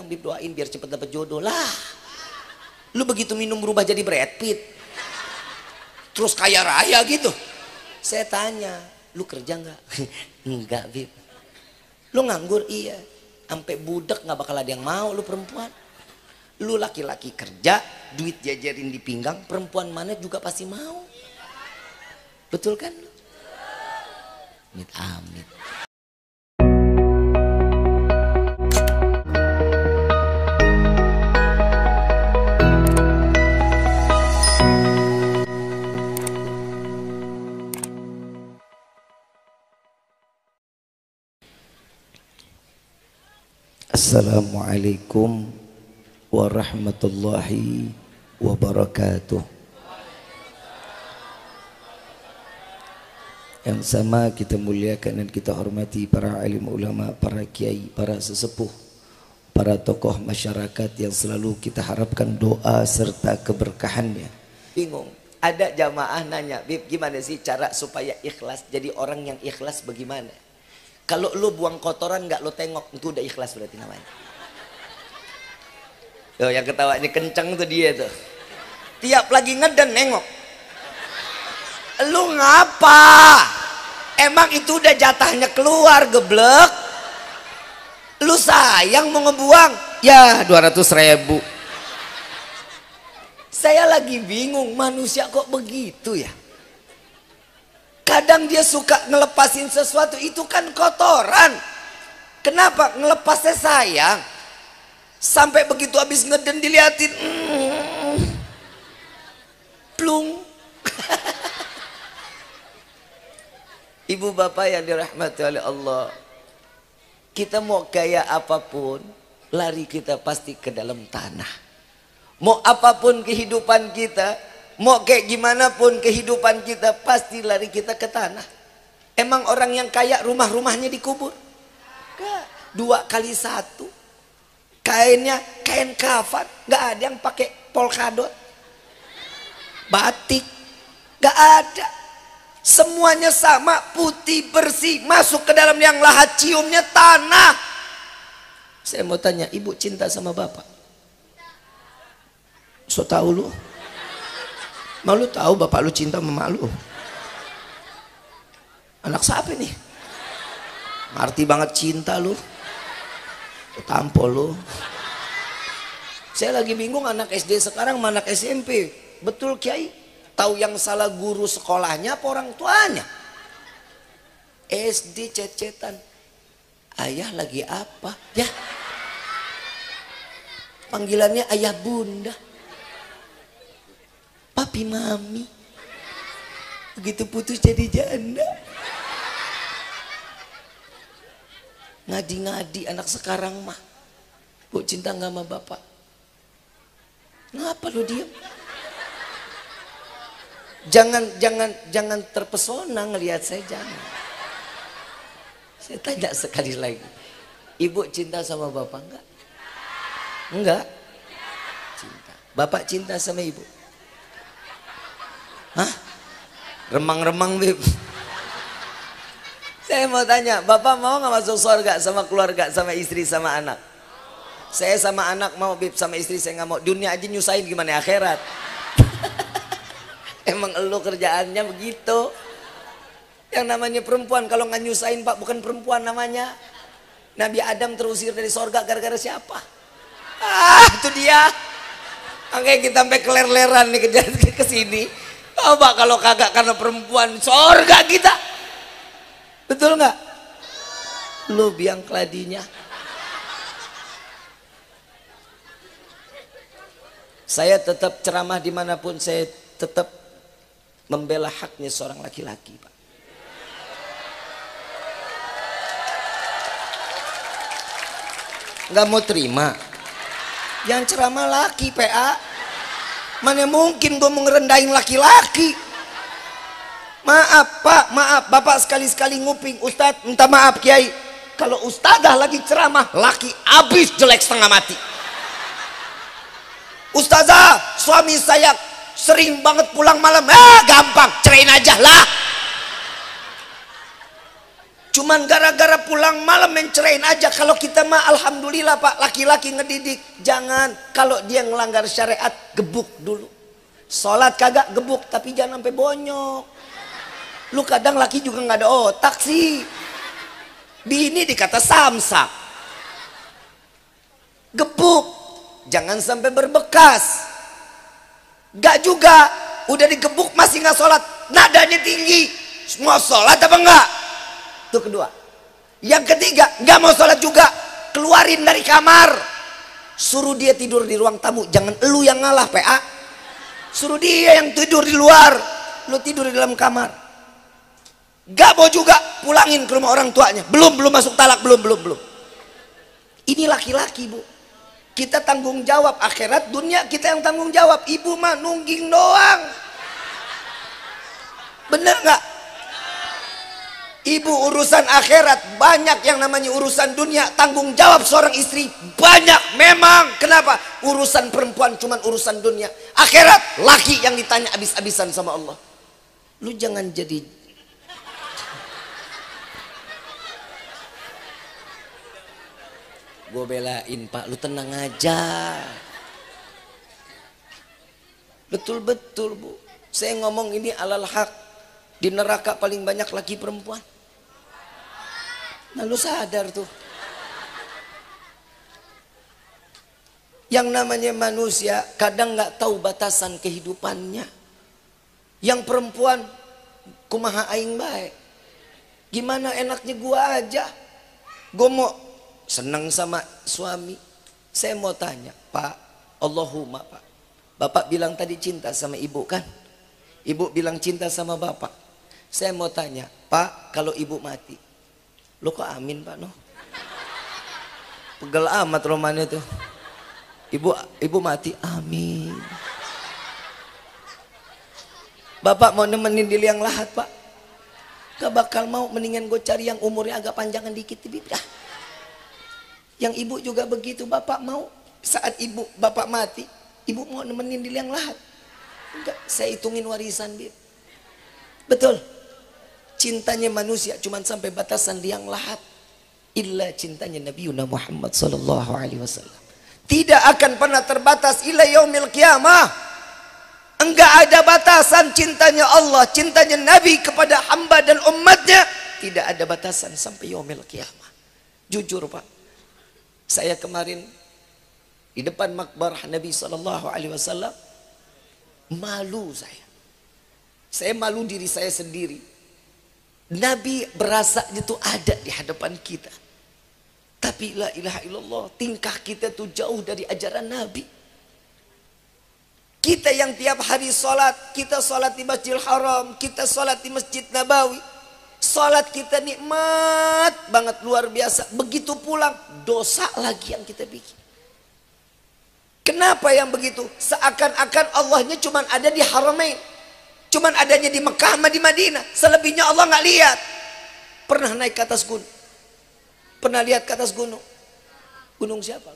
datang Bib doain biar cepet dapet jodoh lah. Lu begitu minum berubah jadi Brad Pitt, terus kaya raya gitu. Saya tanya, lu kerja nggak? Enggak Bib. Lu nganggur? Iya. Sampai budak nggak bakal ada yang mau lu perempuan. Lu laki-laki kerja, duit jajarin di pinggang, perempuan mana juga pasti mau. Betul kan? Amit amit. Assalamualaikum warahmatullahi wabarakatuh. Yang sama kita muliakan dan kita hormati para alim ulama, para kiai, para sesepuh, para tokoh masyarakat yang selalu kita harapkan doa serta keberkahannya. Bingung, ada jamaah nanya, Bib gimana sih cara supaya ikhlas? Jadi orang yang ikhlas bagaimana? Kalau lu buang kotoran nggak lu tengok, itu udah ikhlas berarti namanya. Tuh yang ketawanya kenceng tuh dia tuh. Tiap lagi ngeden nengok. Lu ngapa? Emang itu udah jatahnya keluar geblek. Lu sayang mau ngebuang? Ya 200.000. Saya lagi bingung, manusia kok begitu ya? Kadang dia suka ngelepasin sesuatu, itu kan kotoran. Kenapa ngelepasnya sayang? Sampai begitu habis ngeden diliatin, plung. Ibu bapak yang dirahmati oleh Allah, kita mau gaya apapun, lari kita pasti ke dalam tanah. Mau apapun kehidupan kita, mau kayak gimana pun kehidupan kita, pasti lari kita ke tanah. Emang orang yang kaya rumah-rumahnya dikubur? Enggak. 2 kali 1. Kainnya kain kafan, nggak ada yang pakai polkadot, batik, nggak ada. Semuanya sama, putih bersih, masuk ke dalam yang lahat ciumnya tanah. Saya mau tanya, ibu cinta sama bapak? So tahu lu? Malu tahu bapak lu cinta sama mak lu? Anak siapa nih? Ngerti banget cinta lu. Tampol lu. Saya lagi bingung anak SD sekarang sama anak SMP. Betul Kiai? Tahu yang salah guru sekolahnya apa orang tuanya? SD cecetan. Ayah lagi apa? Ya. Panggilannya ayah bunda. Papi mami. Begitu putus jadi janda. Ngadi-ngadi anak sekarang mah. Bu cinta nggak sama bapak? Ngapa lu diem? Jangan terpesona ngelihat saya, jangan. Saya tanya sekali lagi, ibu cinta sama bapak enggak? Enggak? Cinta. Bapak cinta sama ibu? Hah? Remang-remang Bib. Saya mau tanya, bapak mau nggak masuk surga sama keluarga, sama istri, sama anak? Saya sama anak mau Bib, sama istri saya nggak mau. Dunia aja nyusahin, gimana akhirat? Emang elu kerjaannya begitu. Yang namanya perempuan kalau nggak nyusahin pak, bukan perempuan namanya. Nabi Adam terusir dari surga gara-gara siapa? Itu dia. Makanya kita sampai keler-leran nih ke sini. Coba kalau kagak karena perempuan, surga kita. Betul nggak? Lu biang keladinya. Saya tetap ceramah dimanapun, saya tetap membela haknya seorang laki-laki, Pak. Nggak mau terima. Yang ceramah laki, PA. Mana mungkin gue mau ngerendahin laki-laki? Maaf pak, maaf bapak sekali-sekali nguping. Ustadz minta maaf Kiai, kalau ustadzah lagi ceramah laki abis jelek setengah mati. Ustazah suami saya sering banget pulang malam, gampang ceraiin aja lah. Cuman gara-gara pulang malam mencerain aja. Kalau kita mah alhamdulillah Pak, laki-laki ngedidik. Jangan, kalau dia ngelanggar syariat, gebuk dulu. Sholat kagak, gebuk, tapi jangan sampai bonyok. Lu kadang laki juga nggak ada otak sih. Bini dikata samsak. Gebuk, jangan sampai berbekas. Gak juga, udah digebuk masih nggak sholat, nadanya tinggi. Mau sholat apa enggak? Itu kedua. Yang ketiga, nggak mau sholat juga, keluarin dari kamar, suruh dia tidur di ruang tamu. Jangan elu yang ngalah PA, suruh dia yang tidur di luar, lu tidur di dalam kamar. Nggak mau juga, pulangin ke rumah orang tuanya. Belum masuk talak, belum. Ini laki-laki Bu, kita tanggung jawab akhirat, dunia kita yang tanggung jawab. Ibu mah nungging doang. Bener nggak? Ibu urusan akhirat banyak, yang namanya urusan dunia tanggung jawab seorang istri banyak memang. Kenapa? Urusan perempuan cuman urusan dunia. Akhirat laki yang ditanya abis-abisan sama Allah. Lu jangan jadi gue belain Pak, lu tenang aja. Betul-betul Bu, saya ngomong ini alal haq. Di neraka paling banyak laki perempuan. Nah lu sadar tuh, yang namanya manusia kadang nggak tahu batasan kehidupannya. Yang perempuan kumaha aing baik, gimana enaknya gua aja. Gua mau senang sama suami, saya mau tanya Pak, Allahumma Pak, Bapak bilang tadi cinta sama ibu kan, ibu bilang cinta sama Bapak. Saya mau tanya Pak, kalau ibu mati, lo kok amin Pak no? Pegel amat romannya tuh. Ibu mati, amin. Bapak mau nemenin di liang lahat Pak, gak bakal mau, mendingan gue cari yang umurnya agak panjangan dikit dah. Yang ibu juga begitu, Bapak mau saat Bapak mati, ibu mau nemenin di liang lahat? Enggak, saya hitungin warisan dia. Betul. Cintanya manusia cuman sampai batasan liang lahat. Illa cintanya Nabi Muhammad sallallahu alaihi wasallam tidak akan pernah terbatas ila yaumil qiyamah. Enggak ada batasan cintanya Allah, cintanya Nabi kepada hamba dan umatnya, tidak ada batasan sampai yaumil qiyamah. Jujur Pak, saya kemarin di depan makbarah Nabi sallallahu alaihi wasallam malu saya. Saya malu diri saya sendiri. Nabi berasa itu ada di hadapan kita. Tapi la ilaha illallah, tingkah kita tuh jauh dari ajaran Nabi. Kita yang tiap hari sholat, kita sholat di Masjidil Haram, kita sholat di Masjid Nabawi. Sholat kita nikmat banget, luar biasa. Begitu pulang, dosa lagi yang kita bikin. Kenapa yang begitu? Seakan-akan Allahnya cuma ada di Haramain, cuman adanya di Mekah sama di Madinah. Selebihnya Allah nggak lihat. Pernah naik ke atas gunung? Pernah lihat ke atas gunung? Gunung siapa?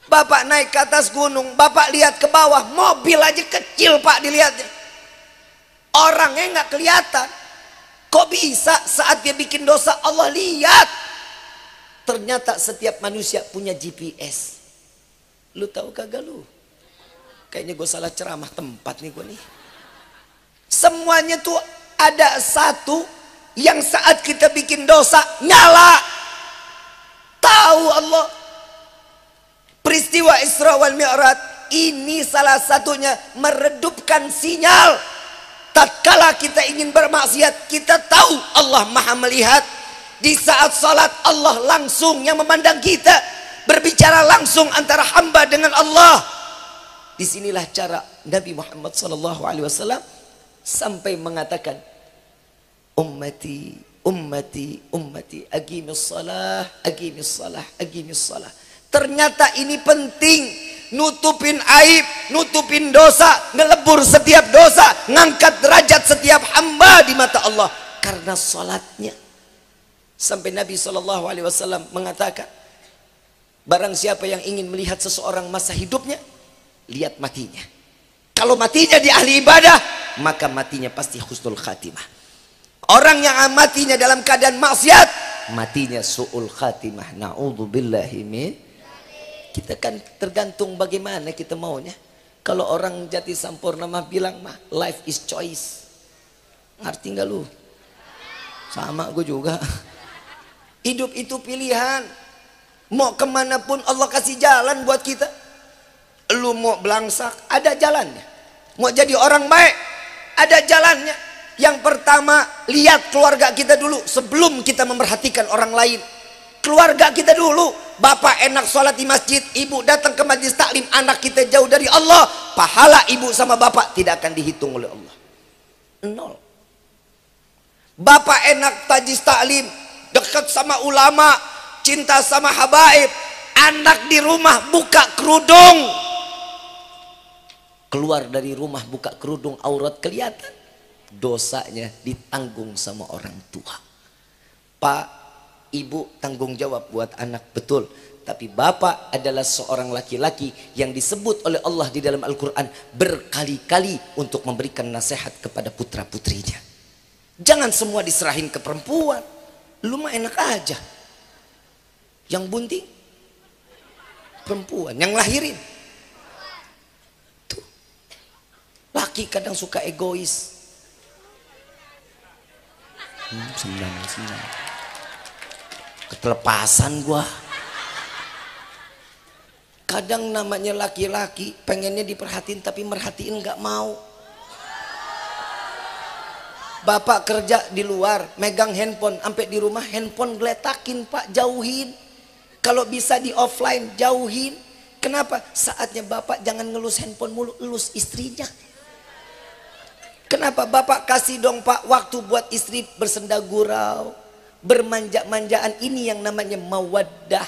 Bapak naik ke atas gunung, Bapak lihat ke bawah, mobil aja kecil Pak dilihatnya. Orangnya nggak kelihatan. Kok bisa saat dia bikin dosa Allah lihat? Ternyata setiap manusia punya GPS. Lu tahu kagak lu? Kayaknya gue salah ceramah tempat nih gue nih. Semuanya tuh ada satu yang saat kita bikin dosa nyala. Tahu Allah. Peristiwa Isra wal Mi'raj ini salah satunya meredupkan sinyal. Tatkala kita ingin bermaksiat, kita tahu Allah Maha melihat. Di saat salat Allah langsung yang memandang kita, berbicara langsung antara hamba dengan Allah. Disinilah cara Nabi Muhammad SAW sampai mengatakan, ummati, ummati, ummati, aqimis salah, aqimis salah, aqimis salah. Ternyata ini penting, nutupin aib, nutupin dosa, ngelebur setiap dosa, ngangkat derajat setiap hamba di mata Allah karena salatnya. Sampai Nabi SAW mengatakan, barang siapa yang ingin melihat seseorang masa hidupnya, lihat matinya. Kalau matinya di ahli ibadah, maka matinya pasti husnul khatimah. Orang yang matinya dalam keadaan maksiat, matinya su'ul khatimah. Na'udzubillahi min. Kita kan tergantung bagaimana kita maunya. Kalau orang Jati Sampurna mah bilang mah life is choice. Ngerti nggak lu? Sama gue juga. Hidup itu pilihan. Mau kemanapun Allah kasih jalan buat kita. Lu mau belangsak, ada jalannya. Mau jadi orang baik, ada jalannya. Yang pertama, lihat keluarga kita dulu sebelum kita memperhatikan orang lain. Keluarga kita dulu. Bapak enak sholat di masjid, ibu datang ke majlis taklim, anak kita jauh dari Allah, pahala ibu sama bapak tidak akan dihitung oleh Allah. Nol. Bapak enak tajis taklim, dekat sama ulama, cinta sama habaib, anak di rumah buka kerudung, keluar dari rumah buka kerudung, aurat kelihatan, dosanya ditanggung sama orang tua. Pak, ibu tanggung jawab buat anak, betul. Tapi bapak adalah seorang laki-laki yang disebut oleh Allah di dalam Al-Quran berkali-kali untuk memberikan nasihat kepada putra-putrinya. Jangan semua diserahin ke perempuan. Lu mah enak aja. Yang bunting perempuan, yang lahirin. Tuh. Laki kadang suka egois. Senang. Ketelepasan gua. Kadang namanya laki-laki pengennya diperhatiin tapi merhatiin nggak mau. Bapak kerja di luar, megang handphone, sampai di rumah handphone geletakin, Pak, jauhin. Kalau bisa di offline, jauhin. Kenapa? Saatnya bapak jangan ngelus handphone mulu, elus istrinya. Kenapa? Bapak kasih dong, Pak, waktu buat istri bersenda gurau, bermanja-manjaan. Ini yang namanya mawaddah.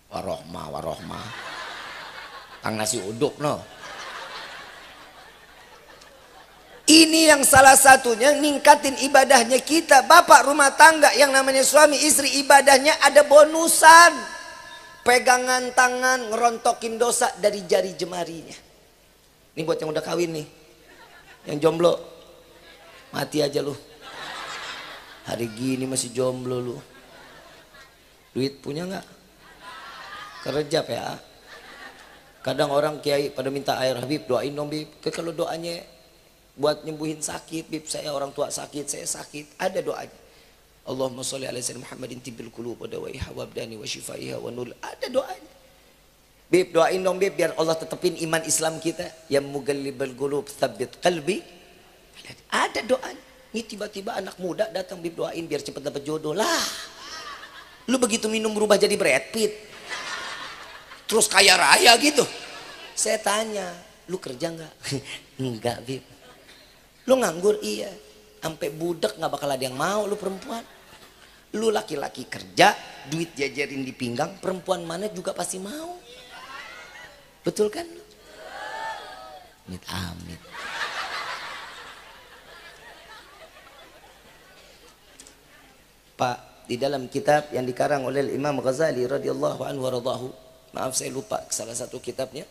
Warohmah. Tang nasi uduk no. Ini yang salah satunya ningkatin ibadahnya kita. Bapak rumah tangga yang namanya suami istri, ibadahnya ada bonusan. Pegangan tangan, ngerontokin dosa dari jari jemarinya. Ini buat yang udah kawin nih. Yang jomblo, mati aja lu. Hari gini masih jomblo lu. Duit punya nggak? Kerja ya. Kadang orang kiai pada minta air, Habib doain dong Bib. Kalau doanya buat nyembuhin sakit, Bib, saya orang tua sakit, saya sakit, ada doanya. Allahumma sholli ala sayyidina Muhammadin tibbil qulub wa dawaiha wa abdani wa shifaiha wa nur. Ada doanya. Bib, doain dong Bib biar Allah tetepin iman Islam kita. Ya mugallibal qulub tsabbit qalbi. Ada doanya. Ini tiba-tiba anak muda datang, Bib doain biar cepat dapat jodoh lah. Lu begitu minum berubah jadi Brad Pitt. Terus kaya raya gitu. Saya tanya, lu kerja nggak? Enggak, Bib. Lu nganggur? Iya. Sampai budak nggak bakal ada yang mau lu perempuan. Lu laki-laki kerja, duit jajarin di pinggang, perempuan mana juga pasti mau. Betul kan? Amit. Pak, di dalam kitab yang dikarang oleh Imam Ghazali radhiyallahu anhu waradahu, maaf saya lupa salah satu kitabnya,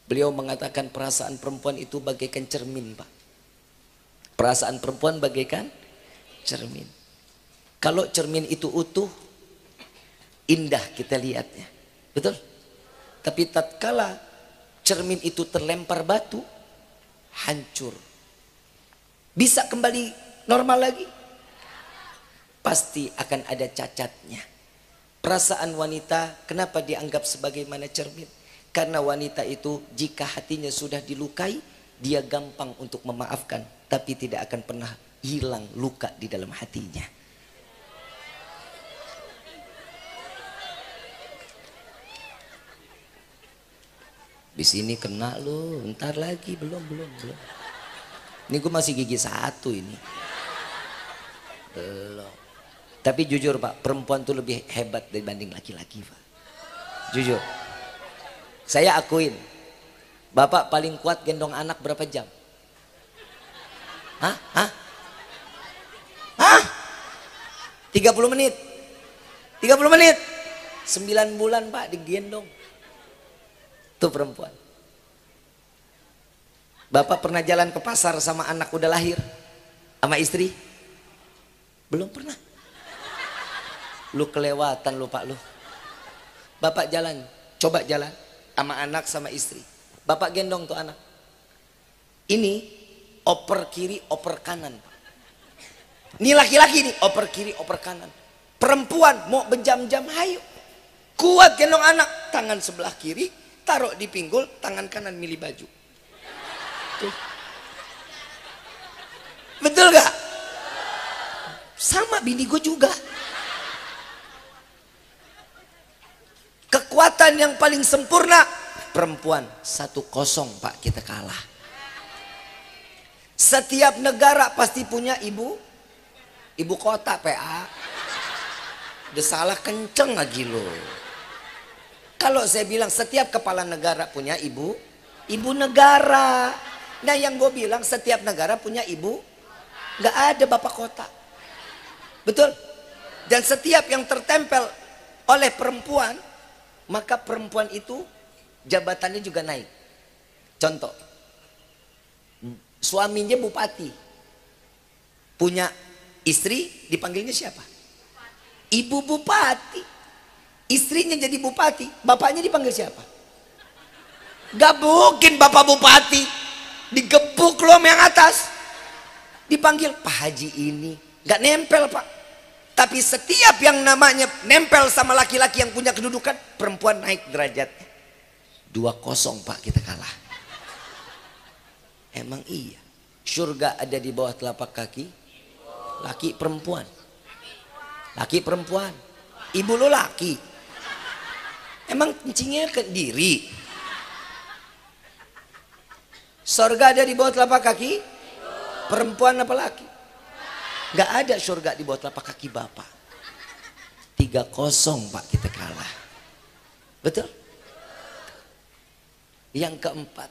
beliau mengatakan perasaan perempuan itu bagaikan cermin, Pak. Perasaan perempuan bagaikan cermin. Kalau cermin itu utuh, indah kita lihatnya, betul? Tapi tatkala cermin itu terlempar batu, hancur. Bisa kembali normal lagi? Pasti akan ada cacatnya. Perasaan wanita kenapa dianggap sebagaimana cermin? Karena wanita itu jika hatinya sudah dilukai, dia gampang untuk memaafkan, tapi tidak akan pernah hilang luka di dalam hatinya. Di sini kena lu, ntar lagi belum. Ini gue masih gigi satu ini. Belum. Tapi jujur Pak, perempuan tuh lebih hebat dibanding laki-laki Pak. Jujur. Saya akuin. Bapak paling kuat gendong anak berapa jam? Hah? 30 menit. 30 menit. 9 bulan Pak digendong. Tuh perempuan. Bapak pernah jalan ke pasar sama anak udah lahir? Sama istri? Belum pernah. Lu kelewatan lu Pak lu. Bapak jalan, coba jalan sama anak sama istri. Bapak gendong tuh anak. Ini oper kiri, oper kanan. Ini laki-laki nih, oper kiri, oper kanan. Perempuan mau berjam-jam, hayu. Kuat gendong anak, tangan sebelah kiri, taruh di pinggul, tangan kanan milih baju. Tuh. Betul gak? Sama bini gue juga. Kekuatan yang paling sempurna perempuan. 1-0 Pak, kita kalah. Setiap negara pasti punya ibu kota PA. Udah salah kenceng lagi lo. Kalau saya bilang setiap kepala negara punya ibu negara. Nah yang gue bilang setiap negara punya ibu, nggak ada bapak kota. Betul? Dan setiap yang tertempel oleh perempuan, maka perempuan itu jabatannya juga naik. Contoh, suaminya bupati, punya istri dipanggilnya siapa? Ibu bupati. Istrinya jadi bupati, bapaknya dipanggil siapa? Gak mungkin bapak bupati digebuk loh yang atas, dipanggil Pak Haji ini. Gak nempel Pak. Tapi setiap yang namanya nempel sama laki-laki yang punya kedudukan, perempuan naik derajatnya. 2-0 Pak, kita kalah. Emang iya, surga ada di bawah telapak kaki laki perempuan. Laki perempuan. Ibu lo laki. Emang kencingnya ke diri. Surga ada di bawah telapak kaki perempuan apa laki? Gak ada surga di bawah telapak kaki bapak. 3-0 Pak, kita kalah. Betul? Yang keempat,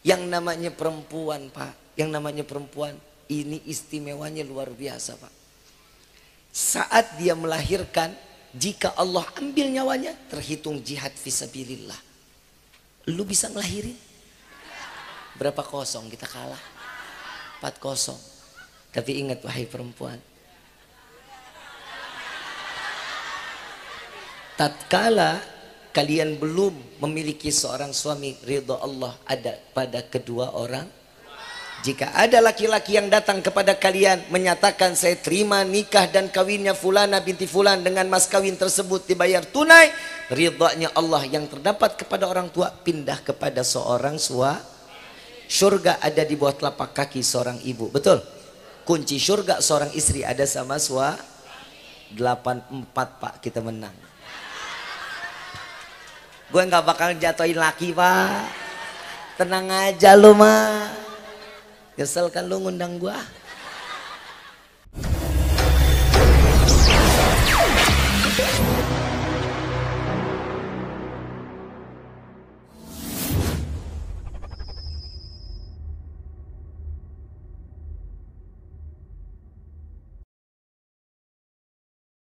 yang namanya perempuan Pak, yang namanya perempuan ini istimewanya luar biasa Pak. Saat dia melahirkan, jika Allah ambil nyawanya, terhitung jihad fisabilillah. Lu bisa ngelahirin? Berapa 0? Kita kalah 4-0. Tapi ingat wahai perempuan, tatkala kalian belum memiliki seorang suami, ridha Allah ada pada kedua orang. Jika ada laki-laki yang datang kepada kalian menyatakan saya terima nikah dan kawinnya fulana binti fulan dengan mas kawin tersebut dibayar tunai, ridhanya Allah yang terdapat kepada orang tua pindah kepada seorang suami. Surga ada di bawah telapak kaki seorang ibu. Betul? Kunci surga seorang istri ada sama suami. 8-4 Pak, kita menang. Gue nggak bakal jatuhin laki Pak. Tenang aja lu mah. Kesel kan lu ngundang gua.